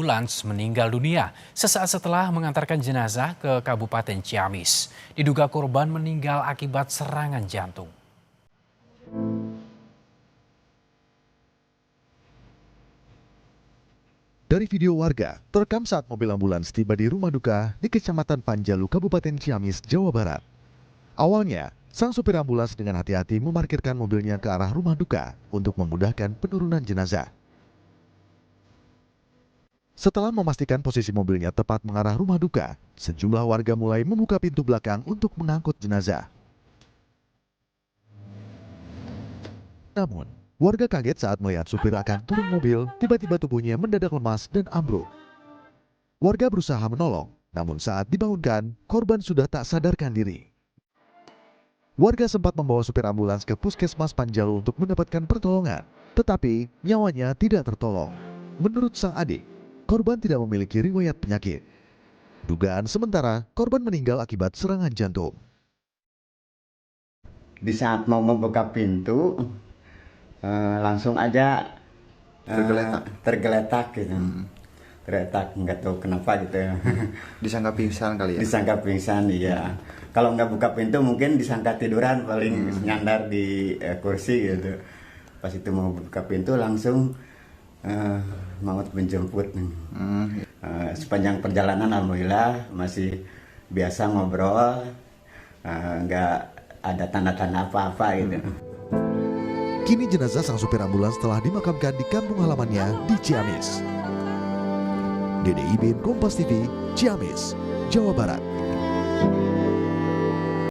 ambulans meninggal dunia sesaat setelah mengantarkan jenazah ke Kabupaten Ciamis. Diduga korban meninggal akibat serangan jantung. Dari video warga, terekam saat mobil ambulans tiba di rumah duka di Kecamatan Panjalu, Kabupaten Ciamis, Jawa Barat. Awalnya, sang supir ambulans dengan hati-hati memarkirkan mobilnya ke arah rumah duka untuk memudahkan penurunan jenazah. Setelah memastikan posisi mobilnya tepat mengarah rumah duka, sejumlah warga mulai membuka pintu belakang untuk mengangkut jenazah. Namun, warga kaget saat melihat supir akan turun mobil, tiba-tiba tubuhnya mendadak lemas dan ambruk. Warga berusaha menolong, namun saat dibangunkan, korban sudah tak sadarkan diri. Warga sempat membawa supir ambulans ke Puskesmas Panjalu untuk mendapatkan pertolongan, tetapi nyawanya tidak tertolong. Menurut sang adik, korban tidak memiliki riwayat penyakit. Dugaan sementara, korban meninggal akibat serangan jantung. Di saat mau membuka pintu, langsung aja tergeletak gitu. Tergeletak, nggak tahu kenapa gitu ya. Disangka pingsan kali ya? Disangka pingsan, iya. Kalau nggak buka pintu mungkin disangka tiduran, paling nyandar di kursi gitu. Pas itu mau buka pintu langsung maut menjemput. Sepanjang perjalanan alhamdulillah masih biasa ngobrol, nggak ada tanda-tanda apa-apa gitu. Kini jenazah sang supir ambulans telah dimakamkan di kampung halamannya di Ciamis. Dede Ibin, Kompas TV, Ciamis, Jawa Barat.